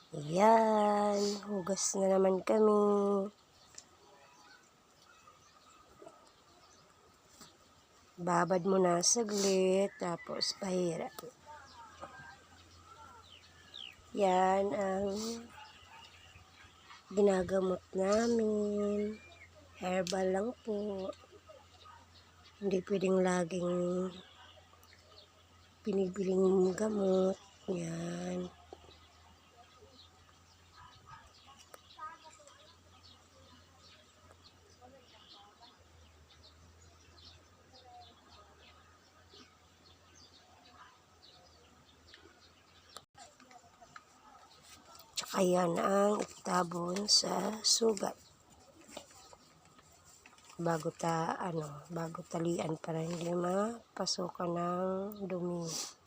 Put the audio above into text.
Ayan, hugas na naman kami. Babad mo na saglit, tapos pahirap. Yan ang ginagamot namin. Herbal lang po. Hindi pwedeng laging binibiling gamot. Yan. Tsaka yan ang itabon sa sugat. Bago talian para hindi mapasukan ng dumi.